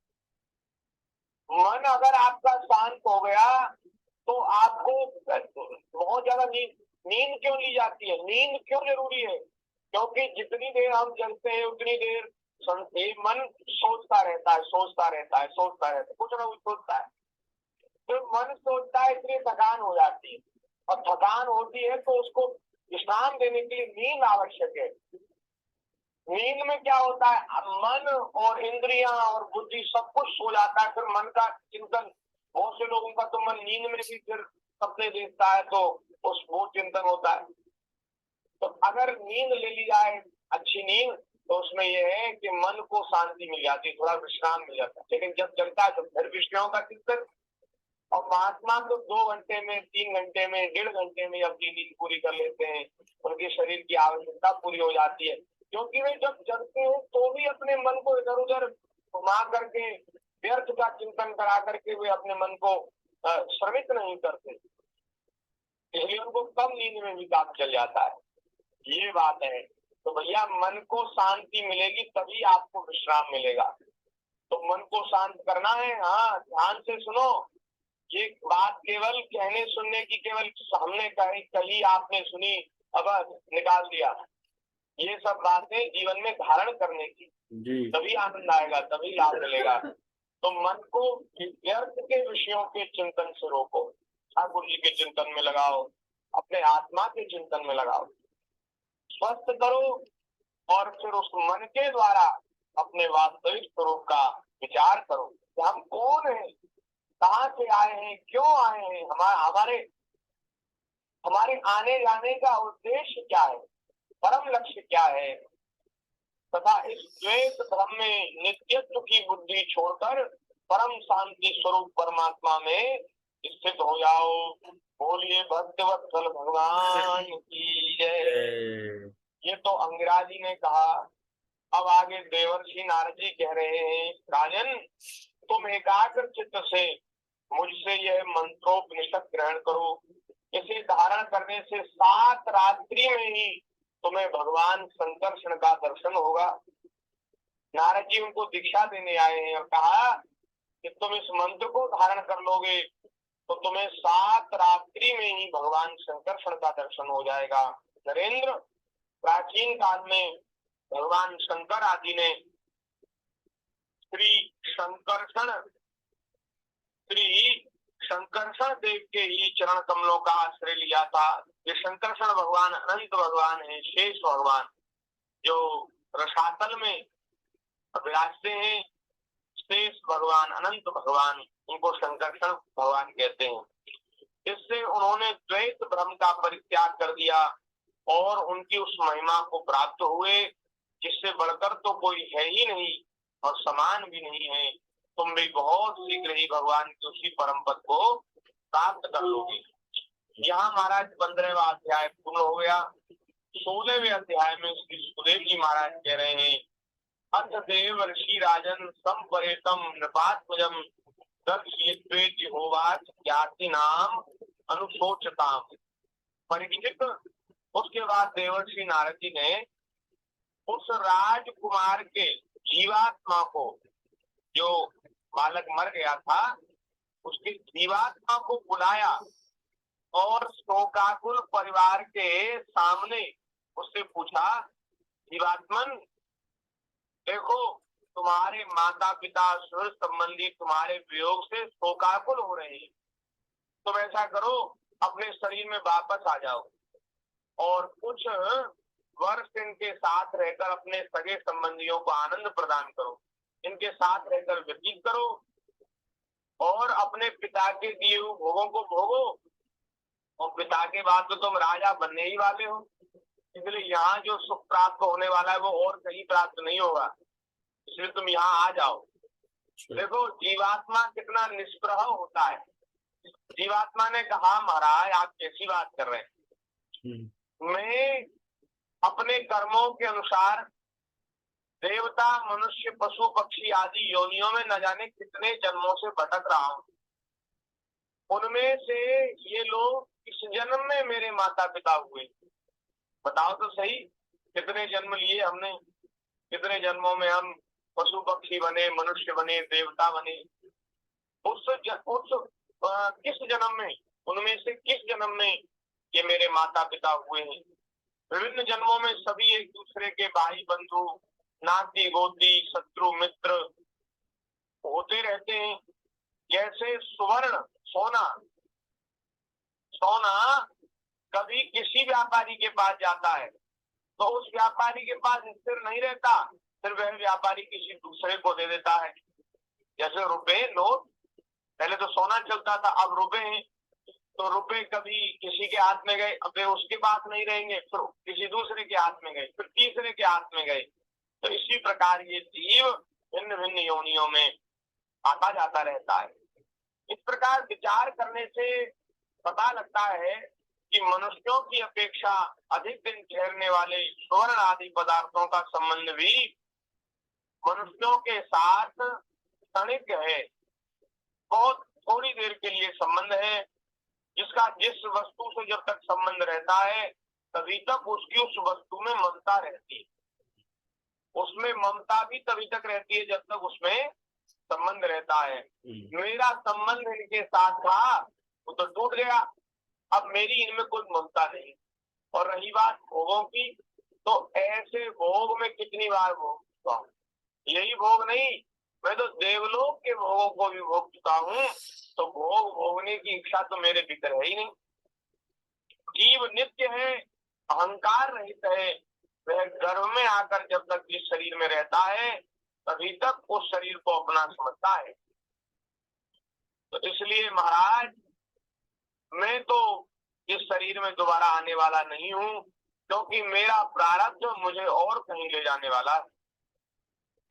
मन अगर आपका शांत हो गया तो आपको बहुत ज्यादा नींद क्यों ली जाती है? नींद क्यों जरूरी है? क्योंकि जितनी देर हम जगते हैं उतनी देर मन सोचता रहता है, कुछ ना कुछ सोचता है। तो मन सोचता है, इसलिए थकान हो जाती है। और थकान होती है तो उसको विश्राम देने के लिए नींद आवश्यक है। नींद में क्या होता है? मन और इंद्रियां और बुद्धि सब कुछ सो जाता है, फिर मन का चिंतन। बहुत से लोगों का तो मन नींद में भी फिर सपने देखता है तो उस वो चिंतन होता है। तो अगर नींद ले ली जाए अच्छी नींद, तो उसमें यह है कि मन को शांति मिल जाती है, थोड़ा विश्राम मिल जाता है। लेकिन जब जगता है तो फिर विषयों का चिंतन। और महात्मा तो 2 घंटे में, 3 घंटे में, 1.5 घंटे में अपनी नींद पूरी कर लेते हैं, उनके शरीर की आवश्यकता पूरी हो जाती है। क्योंकि वे जब जगते हैं तो भी अपने मन को इधर उधर घुमा करके, व्यर्थ का चिंतन करा करके वे अपने मन को श्रमित नहीं करते, इसलिए उनको कम नींद में भी काम चल जाता है। ये बात है। तो भैया मन को शांति मिलेगी तभी आपको विश्राम मिलेगा। तो मन को शांत करना है, हाँ ध्यान से सुनो। ये बात केवल कहने सुनने की, केवल हमने कही आपने सुनी अब निकाल दिया, ये सब बातें जीवन में धारण करने की, जी तभी आनंद आएगा, तभी लाभ मिलेगा। तो मन को व्यर्थ के विषयों के चिंतन से रोको, ठाकुर जी के चिंतन में लगाओ, अपने आत्मा के चिंतन में लगाओ, स्वस्थ करो और फिर उस मन के द्वारा अपने वास्तविक स्वरूप का विचार करो कि हम कौन हैं, कहाँ से आए हैं, क्यों आए हैं, हमारे आने जाने का उद्देश्य क्या है, परम लक्ष्य क्या है, तथा इस द्वैत भ्रम में नित्यत्व की बुद्धि छोड़कर परम शांति स्वरूप परमात्मा में स्थित हो जाओ। बोलिए भक्तवत्सल भगवान की जय। ये तो अंगिराजी ने कहा। अब आगे देवर्षि नारद जी कह रहे हैं, राजन तुम एकाग्र चित्त से मुझसे यह मंत्रोपनिषद ग्रहण करो। इसे धारण करने से 7 रात्रि में ही तुम्हें भगवान संकर्षण का दर्शन होगा। नारद जी उनको दीक्षा देने आए हैं और कहा कि तुम इस मंत्र को धारण कर लोगे तो तुम्हें 7 रात्रि में ही भगवान संकर्षण का दर्शन हो जाएगा। नरेंद्र, प्राचीन काल में भगवान शंकर आदि ने श्री शंकरषण देव के ही चरण कमलों का आश्रय लिया था। ये शंकरषण भगवान अनंत भगवान है, शेष भगवान जो रसातल में विराजते हैं। शेष भगवान, अनंत भगवान, उनको शंकरषण भगवान कहते हैं। इससे उन्होंने द्वैत भ्रम का परित्याग कर दिया और उनकी उस महिमा को प्राप्त हुए जिससे बढ़कर तो कोई है ही नहीं और समान भी नहीं है। तुम भी बहुत शीघ्र ही भगवान की उसी परम पद को प्राप्त कर लोगे। यहाँ महाराज 15वां अध्याय पूर्ण हो गया। 16वें अध्याय में श्री सुखदेव जी महाराज कह रहे हैं, अथ देव ऋषि राजन संपरेतम नृपात्मजम दर्शयित्वेति होवाच ज्ञाति नाम अनुशोचताम। परीक्षित, उसके बाद देवर्षि नारद जी ने उस राजकुमार के जीवात्मा को, जो बालक मर गया था, उसकी जीवात्मा को बुलाया और शोकाकुल परिवार के सामने उससे पूछा, जीवात्मन देखो तुम्हारे माता पिता सुहृद संबंधी तुम्हारे वियोग से शोकाकुल हो रहे हैं, तुम ऐसा करो अपने शरीर में वापस आ जाओ और कुछ वर्ष इनके साथ रहकर अपने सगे संबंधियों को आनंद प्रदान करो, इनके साथ रहकर व्यतीत करो और अपने पिता के दिए हुए भोगों को भोगो। और पिता के बाद तो तुम राजा बनने ही वाले हो, इसलिए यहाँ जो सुख प्राप्त होने वाला है वो और कहीं प्राप्त नहीं होगा, इसलिए तुम यहाँ आ जाओ। देखो जीवात्मा कितना निष्प्रह होता है। जीवात्मा ने कहा, महाराज आप कैसी बात कर रहे हैं, मैं अपने कर्मों के अनुसार देवता मनुष्य पशु पक्षी आदि योनियों में न जाने कितने जन्मों से भटक रहा हूँ। उनमें से ये लोग इस जन्म में मेरे माता पिता हुए। बताओ तो सही, कितने जन्म लिए हमने, कितने जन्मों में हम पशु पक्षी बने, मनुष्य बने, देवता बने। किस जन्म में, उनमें से किस जन्म में ये मेरे माता पिता हुए हैं। विभिन्न जन्मों में सभी एक दूसरे के भाई बंधु, नाती गोती, शत्रु मित्र होते रहते हैं। जैसे सुवर्ण सोना कभी किसी व्यापारी के पास जाता है तो उस व्यापारी के पास स्थिर नहीं रहता, फिर वह व्यापारी किसी दूसरे को दे देता है। जैसे रुपए नोट, पहले तो सोना चलता था, अब रुपए हैं, तो रुपए कभी किसी के हाथ में गए, अब वे उसके पास नहीं रहेंगे, फिर किसी दूसरे के हाथ में गए, फिर तीसरे के हाथ में गए। तो इसी प्रकार ये जीव भिन्न भिन्न योनियों में आता जाता रहता है। इस प्रकार विचार करने से पता लगता है कि मनुष्यों की अपेक्षा अधिक दिन ठहरने वाले स्वर्ण आदि पदार्थों का संबंध भी मनुष्यों के साथ क्षणिक है, बहुत थोड़ी देर के लिए संबंध है, जिसका जिस वस्तु से जब तक संबंध रहता है तभी तक उसकी उस वस्तु में ममता रहती है, उसमें ममता भी तभी तक रहती है जब तक उसमें संबंध रहता है। मेरा संबंध इनके साथ था वो तो टूट गया, अब मेरी इनमें कोई ममता नहीं। और रही बात भोगों की, तो ऐसे भोग में कितनी बार भोग चुका हूँ, यही भोग नहीं, मैं तो देवलोक के भोगों को भी भोग चुका हूँ। तो भोग भोगने की इच्छा तो मेरे भीतर है ही नहीं। जीव नित्य है, अहंकार रहित है, वह गर्भ में आकर जब तक इस शरीर में रहता है तभी तक उस शरीर को अपना समझता है। तो इसलिए महाराज मैं तो इस शरीर में दोबारा आने वाला नहीं हूँ, क्योंकि मेरा प्रारब्ध मुझे और कहीं ले जाने वाला है।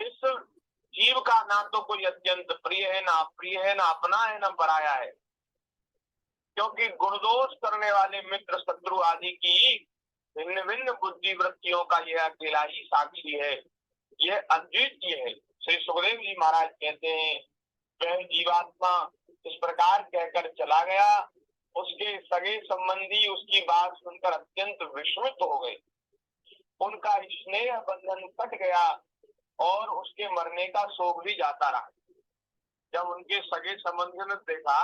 इस जीव का ना तो कोई अत्यंत प्रिय है, ना अप्रिय है, ना अपना है, ना पराया है, क्योंकि गुणदोष करने वाले मित्र शत्रु आदि की भिन्न भिन्न बुद्धि वृत्तियों का यह अकेला ही साक्षी है, यह अद्वितीय है। श्री सुखदेव जी महाराज कहते हैं वह जीवात्मा इस प्रकार कहकर चला गया, उसके सगे संबंधी उसकी बात सुनकर अत्यंत विस्मित हो गए, उनका स्नेह बंधन कट गया और उसके मरने का शोक भी जाता रहा। जब उनके सगे संबंधियों ने देखा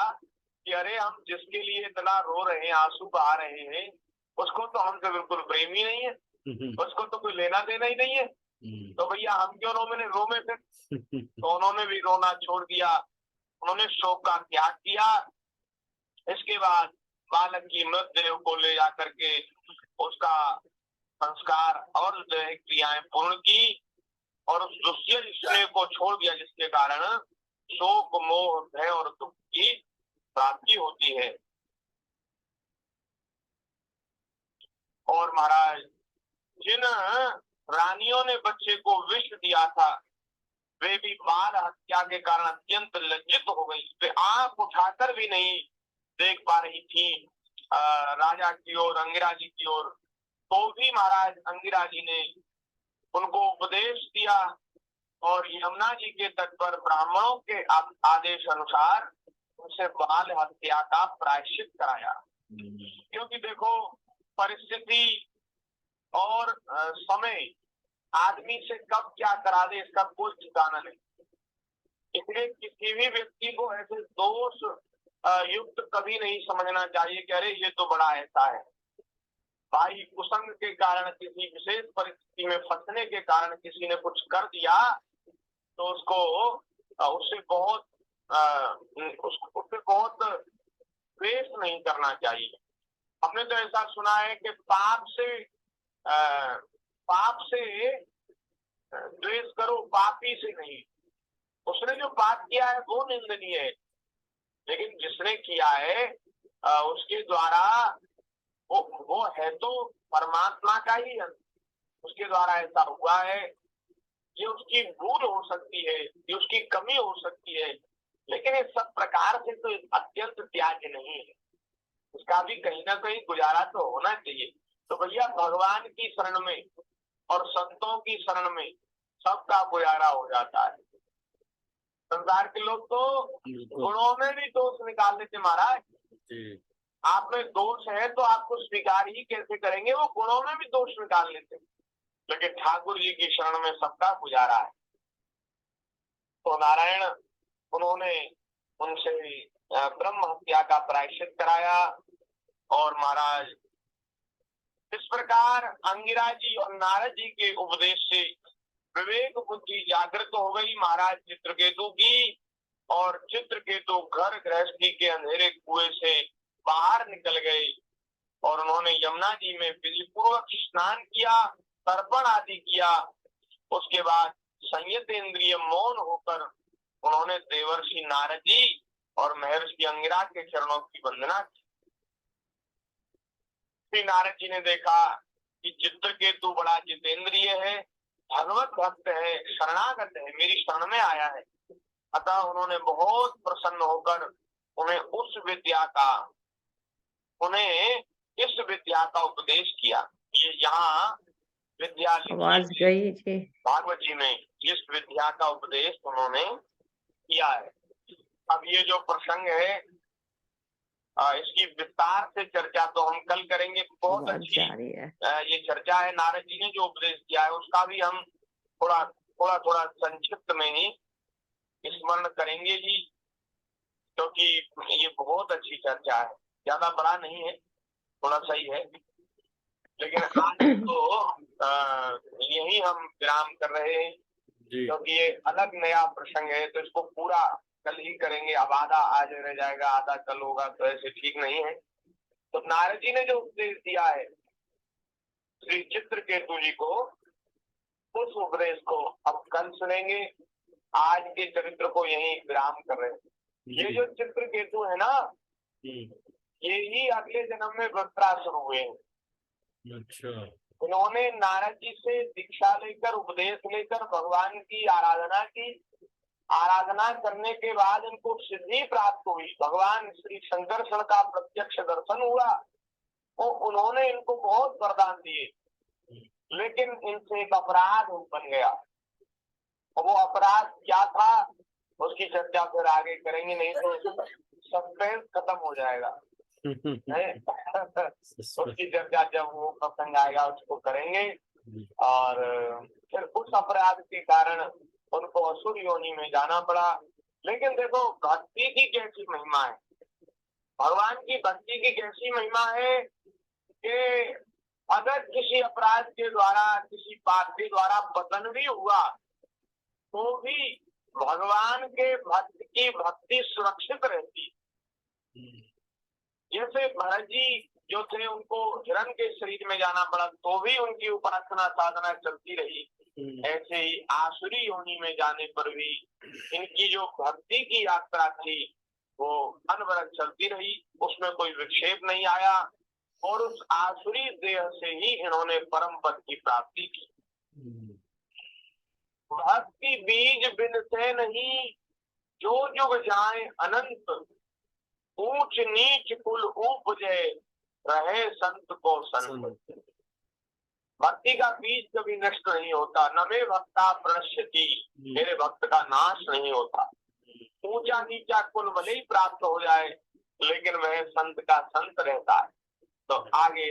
कि अरे हम जिसके लिए इतना रो रहे हैं, आंसू बहा रहे हैं, उसको तो हमसे बिल्कुल प्रेम ही नहीं है, उसको तो कोई लेना देना ही नहीं है, तो भैया हम क्यों रोमे फिर। तो उन्होंने भी रोना छोड़ दिया, उन्होंने शोक का त्याग किया। इसके बाद बालक की मृतदेह को ले जाकर के उसका संस्कार और क्रियाएं पूर्ण की और उस दुष्य स्नेह को छोड़ दिया, जिसके कारण शोक मोह भय और दुख की प्राप्ति होती है। और महाराज जिन रानियों ने बच्चे को विष दिया था वे भी बाल हत्या के कारण अत्यंत लज्जित हो गई, वे आंख उठाकर भी नहीं देख पा रही थी राजा की ओर, अंगिरा जी की ओर। तो भी महाराज अंगिरा जी ने उनको उपदेश दिया और यमुना जी के तट पर ब्राह्मणों के आदेश अनुसार उनसे बाल हत्या का प्रायश्चित कराया। क्योंकि देखो परिस्थिति और समय आदमी से कब क्या करा दे इसका कोई ठिकाना नहीं, इसलिए किसी भी व्यक्ति को ऐसे दोष युक्त कभी नहीं समझना चाहिए कि अरे ये तो बड़ा ऐसा है। भाई कुसंग के कारण, किसी विशेष परिस्थिति में फंसने के कारण किसी ने कुछ कर दिया तो उसको उससे बहुत द्वेष नहीं करना चाहिए। हमने तो ऐसा सुना है कि पाप से द्वेष करो, पापी से नहीं। उसने जो पाप किया है वो निंदनीय है, लेकिन जिसने किया है उसके द्वारा वो है तो परमात्मा का ही है, उसके द्वारा ऐसा हुआ है। ये उसकी भूल हो सकती है, ये उसकी कमी हो सकती है, लेकिन इस सब प्रकार से तो अत्यंत त्याज्य नहीं है, उसका भी कहीं ना कहीं गुजारा तो होना चाहिए। तो भैया भगवान की शरण में और संतों की शरण में सबका गुजारा हो जाता है। संसार के लोग तो गुणों में भी दोष निकाल देते महाराज, आप में दोष है तो आपको स्वीकार ही कैसे करेंगे, वो गुणों में भी दोष निकाल लेते, लेकिन ठाकुर जी की शरण में सबका गुजारा है। तो नारायण उन्होंने उनसे ब्रह्म हत्या का प्रायश्चित कराया और महाराज इस प्रकार अंगिरा जी और नारद जी के उपदेश से विवेक बुद्धि जागृत हो गई महाराज चित्रकेतु की, और चित्रकेतु घर गृहस्थी के अंधेरे कुएं से बाहर निकल गए और उन्होंने यमुना जी में विधि पूर्वक स्नान किया, तर्पण आदि किया। उसके बाद संयत इंद्रिय मौन होकर उन्होंने देवर्षि नारद जी और महर्षि अंगिरा के चरणों की वंदना की। श्री नारद जी ने देखा कि चित्रकेतु बड़ा जितेंद्रिय है, भगवत भक्त है, शरणागत है, मेरी शरण में आया है। अतः उन्होंने बहुत प्रसन्न होकर उन्हें इस विद्या का उपदेश किया। ये यहाँ विद्या लिखी आवाज थी गई जी। भागवत जी में, इस विद्या का उपदेश उन्होंने किया है। अब ये जो प्रसंग है इसकी विस्तार से चर्चा तो हम कल करेंगे। बहुत आवाज अच्छी जा रही है। ये चर्चा है, नारद जी ने जो उपदेश किया है उसका भी हम थोड़ा संक्षिप्त में ही स्मरण करेंगे ही, क्योंकि ये बहुत अच्छी चर्चा है, ज्यादा बड़ा नहीं है, थोड़ा सही है। लेकिन आज तो यही हम विराम कर रहे हैं, जी क्योंकि ये अलग नया प्रसंग है, तो इसको पूरा कल ही करेंगे। अब आधा आज रह जाएगा, आधा कल होगा, तो ऐसे ठीक नहीं है। तो नारद जी ने जो उपदेश दिया है श्री चित्रकेतु जी को, उस उपदेश को अब कल सुनेंगे। आज के चरित्र को यही विराम कर रहे हैं। ये जो चित्रकेतु है ना, ये ही अगले जन्म में वृत्रासुर हुए हैं। अच्छा। उन्होंने नारद जी से दीक्षा लेकर, उपदेश लेकर भगवान की आराधना की। आराधना करने के बाद इनको सिद्धि प्राप्त हुई, भगवान श्री शंकरषण का प्रत्यक्ष दर्शन हुआ, तो उन्होंने इनको बहुत वरदान दिए। लेकिन इनसे एक अपराध बन गया, और वो अपराध क्या था उसकी चर्चा फिर आगे करेंगे, नहीं तो सस्पेंस खत्म हो जाएगा। उसकी चर्चा जब वो प्रसंग आएगा उसको करेंगे। और फिर उस अपराध के कारण उनको असुर योनि में जाना पड़ा। लेकिन देखो भक्ति की कैसी महिमा है, भगवान की भक्ति की कैसी महिमा है कि अगर किसी अपराध के द्वारा, किसी पाप के द्वारा पतन भी हुआ, तो भी भगवान के भक्त की भक्ति सुरक्षित रहती। जैसे भरत जी जो थे, उनको हिरण के शरीर में जाना पड़ा, तो भी उनकी उपासना साधना चलती रही। ऐसे ही आसुरी योनि में जाने पर भी इनकी जो भक्ति की यात्रा थी वो अनवरत चलती रही, उसमें कोई विक्षेप नहीं आया, और उस आसुरी देह से ही इन्होंने परम पद की प्राप्ति की। भक्ति बीज बिन से नहीं, जो जुग जाए अनंत, ऊंच नीच कुल उपजे, रहे संत को संत। भक्ति का बीज कभी नष्ट नहीं होता, न मे भक्ता प्रणश्यति, मेरे भक्त का नाश नहीं होता। ऊंचा नीचा कुल भले ही प्राप्त हो जाए, लेकिन वह संत का संत रहता है। तो आगे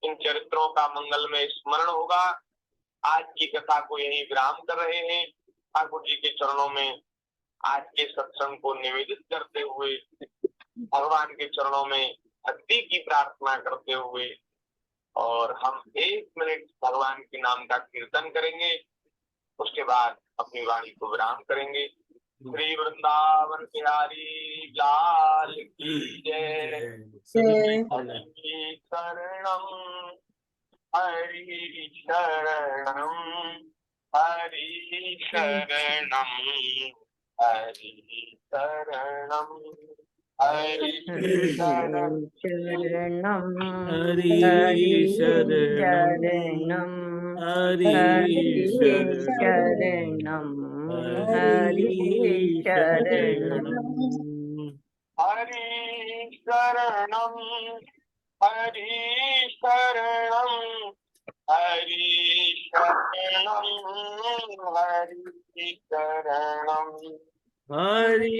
इन चरित्रों का मंगल में स्मरण होगा। आज की कथा को यही विराम कर रहे हैं। ठाकुर जी के चरणों में आज के सत्संग को निवेदित करते हुए, भगवान के चरणों में भक्ति की प्रार्थना करते हुए, और हम 1 मिनट भगवान के नाम का कीर्तन करेंगे, उसके बाद अपनी वाणी को विराम करेंगे। श्री वृंदावन बिहारी लाल की जय। हरि शरणम हरि शरणम हरि शरणम हरि शरणम हरि शरणम चरणम हरि हरि शरणम चरणम हरि हरि शरणम शरणम हरि शरणम हरि शरणम हरि शरणम हरि शरणम हरि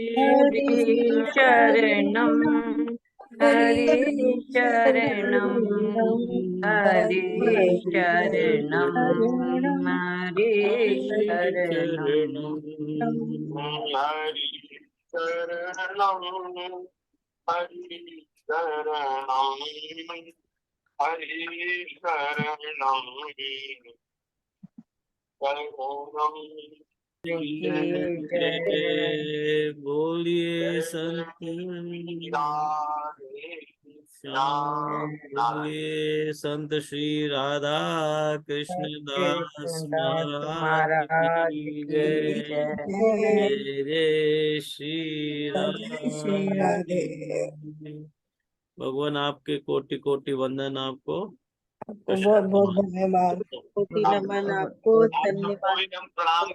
शरणम हरि शरणम हरि शरणम हरि शरणम हरि शरणम हरि शरणम हरि शरणम हरि शरणम बोलिए संत बोलिए संत श्री राधा कृष्ण दास महाराज की जय। जय जय श्री राधे। भगवान आपके कोटि कोटि वंदन आपको। आपको बहुत बहुत धन्यवाद। कोटि नमन आपको, आप सबको धन्यवाद। भी हम प्रणाम